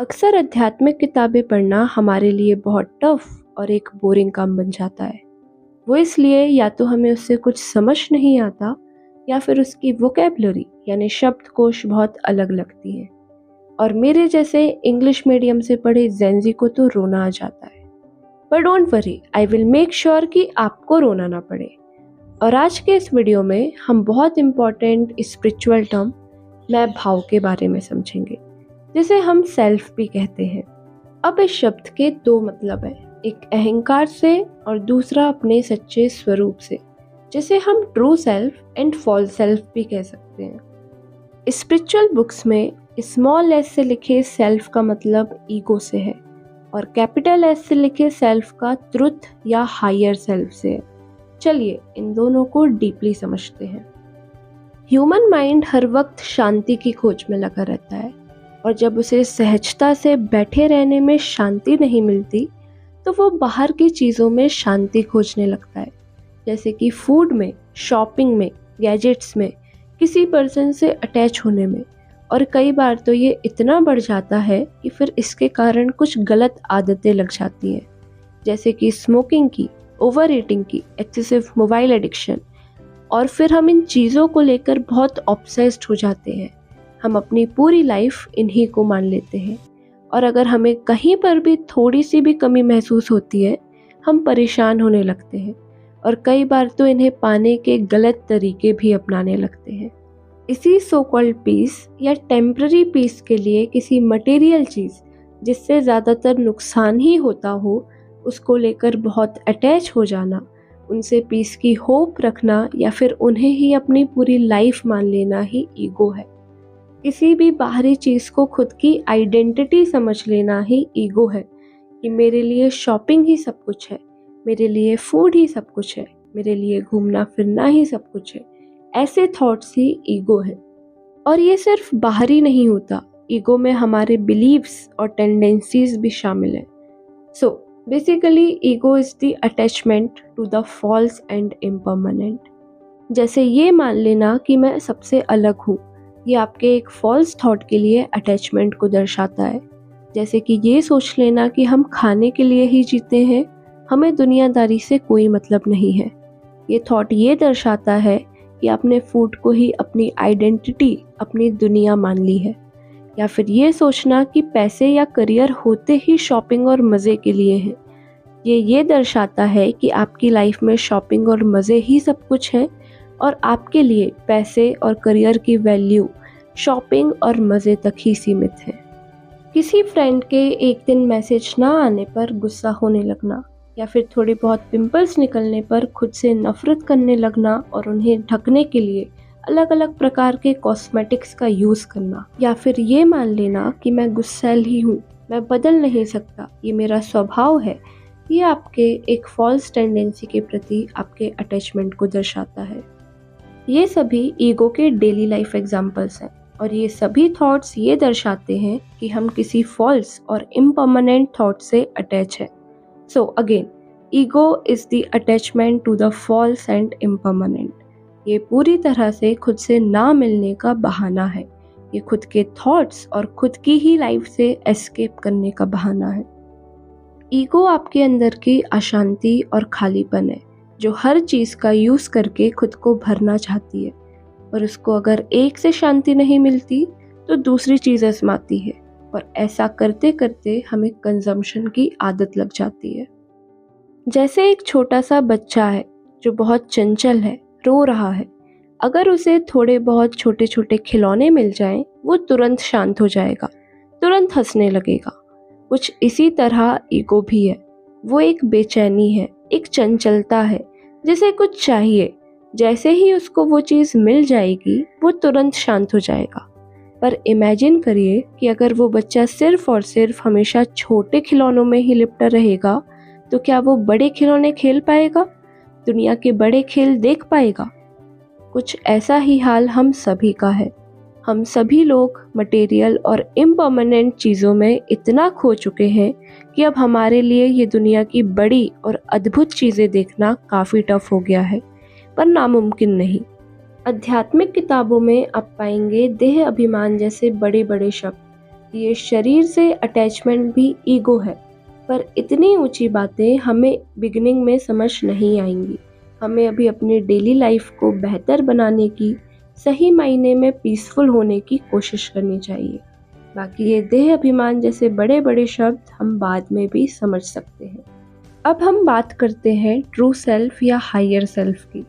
अक्सर आध्यात्मिक किताबें पढ़ना हमारे लिए बहुत टफ और एक बोरिंग काम बन जाता है। वो इसलिए या तो हमें उससे कुछ समझ नहीं आता या फिर उसकी वोकैबुलरी यानी शब्दकोश बहुत अलग लगती है। और मेरे जैसे इंग्लिश मीडियम से पढ़े जेंजी को तो रोना आ जाता है। पर don't worry, I will make sure कि आपको रोना ना पड़े। और आज के इस वीडियो में हम बहुत इम्पोर्टेंट स्पिरिचुअल टर्म मैं भाव के बारे में समझेंगे, जिसे हम सेल्फ भी कहते हैं। अब इस शब्द के दो मतलब हैं, एक अहंकार से और दूसरा अपने सच्चे स्वरूप से, जिसे हम true self and false self भी कह सकते हैं। स्पिरिचुअल बुक्स में स्मॉल एस से लिखे सेल्फ का मतलब ईगो से है और कैपिटल एस से लिखे सेल्फ का ट्रुथ या हायर सेल्फ से है। चलिए इन दोनों को डीपली समझते हैं। ह्यूमन माइंड हर वक्त शांति की खोज में लगा रहता है और जब उसे सहजता से बैठे रहने में शांति नहीं मिलती तो वो बाहर की चीज़ों में शांति खोजने लगता है, जैसे कि फूड में, शॉपिंग में, गैजेट्स में, किसी पर्सन से अटैच होने में। और कई बार तो ये इतना बढ़ जाता है कि फिर इसके कारण कुछ गलत आदतें लग जाती हैं, जैसे कि स्मोकिंग की, ओवर ईटिंग की, एक्सेसिव मोबाइल एडिक्शन। और फिर हम इन चीज़ों को लेकर बहुत ऑब्सेस्ड हो जाते हैं। हम अपनी पूरी लाइफ इन्हीं को मान लेते हैं और अगर हमें कहीं पर भी थोड़ी सी भी कमी महसूस होती है, हम परेशान होने लगते हैं और कई बार तो इन्हें पाने के गलत तरीके भी अपनाने लगते हैं। इसी सो कॉल्ड पीस या टेम्पररी पीस के लिए किसी मटेरियल चीज़ जिससे ज़्यादातर नुकसान ही होता हो, उसको लेकर बहुत अटैच हो जाना, उनसे पीस की होप रखना या फिर उन्हें ही अपनी पूरी लाइफ मान लेना ही ईगो है। किसी भी बाहरी चीज़ को खुद की आइडेंटिटी समझ लेना ही ईगो है कि मेरे लिए शॉपिंग ही सब कुछ है, मेरे लिए फूड ही सब कुछ है, मेरे लिए घूमना फिरना ही सब कुछ है। ऐसे थॉट्स ही ईगो है। और ये सिर्फ बाहरी नहीं होता, ईगो में हमारे बिलीव्स और टेंडेंसीज भी शामिल हैं। So basically ego is the attachment to the false and impermanent. जैसे ये मान लेना कि मैं सबसे अलग हूँ, ये आपके एक फॉल्स थॉट के लिए अटैचमेंट को दर्शाता है। जैसे कि ये सोच लेना कि हम खाने के लिए ही जीते हैं, हमें दुनियादारी से कोई मतलब नहीं है। ये थॉट ये दर्शाता है कि आपने फूड को ही अपनी आइडेंटिटी, अपनी दुनिया मान ली है। या फिर ये सोचना कि पैसे या करियर होते ही शॉपिंग और मज़े के लिए हैं, ये दर्शाता है कि आपकी लाइफ में शॉपिंग और मज़े ही सब कुछ है और आपके लिए पैसे और करियर की वैल्यू शॉपिंग और मज़े तक ही सीमित है। किसी फ्रेंड के एक दिन मैसेज ना आने पर गुस्सा होने लगना या फिर थोड़े बहुत पिंपल्स निकलने पर खुद से नफरत करने लगना और उन्हें ढकने के लिए अलग अलग प्रकार के कॉस्मेटिक्स का यूज़ करना, या फिर ये मान लेना कि मैं गुस्सैल ही हूँ, मैं बदल नहीं सकता, ये मेरा स्वभाव है, ये आपके एक फॉल्स टेंडेंसी के प्रति आपके अटैचमेंट को दर्शाता है। ये सभी ईगो के डेली लाइफ एग्जाम्पल्स हैं और ये सभी थॉट्स ये दर्शाते हैं कि हम किसी फॉल्स और इम्परमानेंट थॉट से अटैच हैं। So again, ego is the attachment to the false and impermanent. ये पूरी तरह से खुद से ना मिलने का बहाना है। ये खुद के थॉट्स और खुद की ही लाइफ से एस्केप करने का बहाना है। ईगो आपके अंदर की अशांति और खालीपन है, जो हर चीज़ का यूज़ करके खुद को भरना चाहती है और उसको अगर एक से शांति नहीं मिलती तो दूसरी चीज़ आजमाती है और ऐसा करते करते हमें कंजम्पशन की आदत लग जाती है। जैसे एक छोटा सा बच्चा है जो बहुत चंचल है, रो रहा है, अगर उसे थोड़े बहुत छोटे छोटे खिलौने मिल जाएं, वो तुरंत शांत हो जाएगा, तुरंत हंसने लगेगा। कुछ इसी तरह ईगो भी है। वो एक बेचैनी है, एक चंचलता है, जिसे कुछ चाहिए, जैसे ही उसको वो चीज़ मिल जाएगी वो तुरंत शांत हो जाएगा। पर इमेजिन करिए कि अगर वो बच्चा सिर्फ और सिर्फ हमेशा छोटे खिलौनों में ही लिपटा रहेगा, तो क्या वो बड़े खिलौने खेल पाएगा, दुनिया के बड़े खेल देख पाएगा? कुछ ऐसा ही हाल हम सभी का है। हम सभी लोग मटेरियल और इम्परमानेंट चीज़ों में इतना खो चुके हैं कि अब हमारे लिए ये दुनिया की बड़ी और अद्भुत चीज़ें देखना काफ़ी टफ हो गया है, पर नामुमकिन नहीं। आध्यात्मिक किताबों में आप पाएंगे देह अभिमान जैसे बड़े बड़े शब्द, ये शरीर से अटैचमेंट भी ईगो है, पर इतनी ऊंची बातें हमें बिगिनिंग में समझ नहीं आएंगी। हमें अभी अपनी डेली लाइफ को बेहतर बनाने की, सही मायने में पीसफुल होने की कोशिश करनी चाहिए। बाकी ये देह अभिमान जैसे बड़े बड़े शब्द हम बाद में भी समझ सकते हैं। अब हम बात करते हैं ट्रू सेल्फ या हायर सेल्फ की।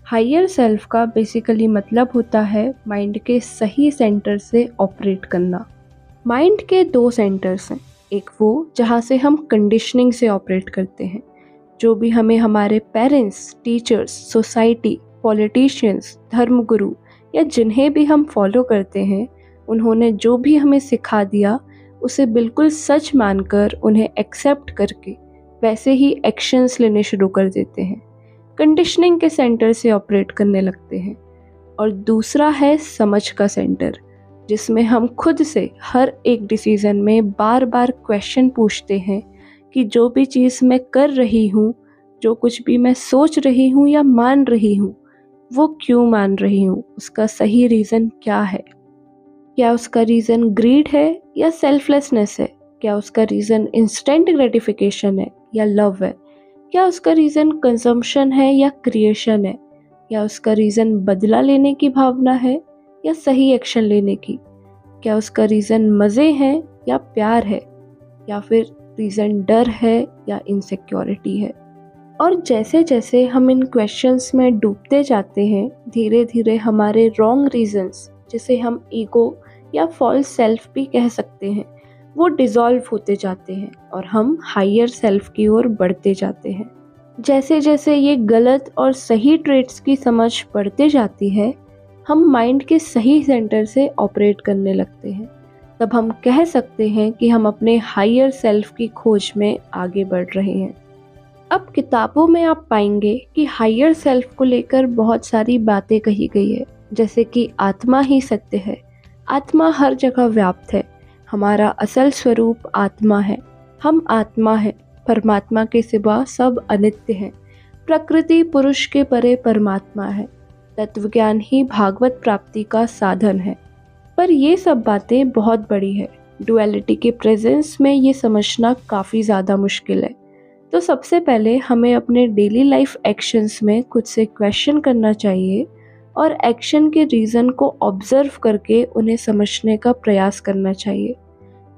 हायर सेल्फ का बेसिकली मतलब होता है माइंड के सही सेंटर से ऑपरेट करना। माइंड के दो सेंटर्स हैं, एक वो जहाँ से हम कंडीशनिंग से ऑपरेट करते हैं, जो भी हमें हमारे पेरेंट्स, टीचर्स, सोसाइटी, पॉलिटिशियंस, धर्मगुरु या जिन्हें भी हम फॉलो करते हैं, उन्होंने जो भी हमें सिखा दिया उसे बिल्कुल सच मानकर उन्हें एक्सेप्ट करके वैसे ही एक्शंस लेने शुरू कर देते हैं, कंडीशनिंग के सेंटर से ऑपरेट करने लगते हैं। और दूसरा है समझ का सेंटर, जिसमें हम खुद से हर एक डिसीज़न में बार बार क्वेश्चन पूछते हैं कि जो भी चीज़ मैं कर रही हूँ, जो कुछ भी मैं सोच रही हूँ या मान रही हूँ, वो क्यों मान रही हूँ, उसका सही रीज़न क्या है। क्या उसका रीज़न ग्रीड है या सेल्फलेसनेस है? क्या उसका रीज़न इंस्टेंट ग्रेटिफिकेशन है या लव है? क्या उसका रीज़न कंजम्पशन है या क्रिएशन है? या उसका रीज़न बदला लेने की भावना है या सही एक्शन लेने की? क्या उसका रीज़न मज़े हैं या प्यार है? या फिर रीज़न डर है या इनसिक्योरिटी है? और जैसे जैसे हम इन क्वेश्चंस में डूबते जाते हैं, धीरे धीरे हमारे रॉन्ग रीजंस, जिसे हम ईगो या फॉल्स सेल्फ भी कह सकते हैं, वो डिज़ोल्व होते जाते हैं और हम हायर सेल्फ की ओर बढ़ते जाते हैं। जैसे जैसे ये गलत और सही ट्रेट्स की समझ बढ़ते जाती है, हम माइंड के सही सेंटर से ऑपरेट करने लगते हैं। तब हम कह सकते हैं कि हम अपने हायर सेल्फ की खोज में आगे बढ़ रहे हैं। अब किताबों में आप पाएंगे कि हायर सेल्फ को लेकर बहुत सारी बातें कही गई है, जैसे कि आत्मा ही सत्य है, आत्मा हर जगह व्याप्त है, हमारा असल स्वरूप आत्मा है, हम आत्मा है, परमात्मा के सिवा सब अनित्य है, प्रकृति पुरुष के परे परमात्मा है, तत्वज्ञान ही भागवत प्राप्ति का साधन है। पर ये सब बातें बहुत बड़ी है, डुअलिटी के प्रेजेंस में ये समझना काफ़ी ज़्यादा मुश्किल है। तो सबसे पहले हमें अपने डेली लाइफ एक्शंस में खुद से क्वेश्चन करना चाहिए और एक्शन के रीज़न को ऑब्जर्व करके उन्हें समझने का प्रयास करना चाहिए।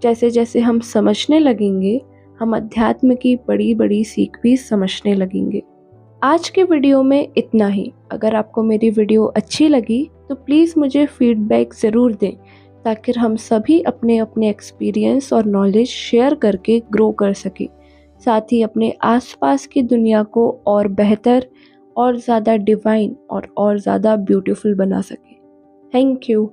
जैसे जैसे हम समझने लगेंगे, हम अध्यात्म की बड़ी बड़ी सीख भी समझने लगेंगे। आज के वीडियो में इतना ही। अगर आपको मेरी वीडियो अच्छी लगी तो प्लीज़ मुझे फीडबैक ज़रूर दें, ताकि हम सभी अपने अपने एक्सपीरियंस और नॉलेज शेयर करके ग्रो कर सकें, साथ ही अपने आसपास की दुनिया को और बेहतर, और ज़्यादा डिवाइन और ज़्यादा ब्यूटीफुल बना सकें। Thank you.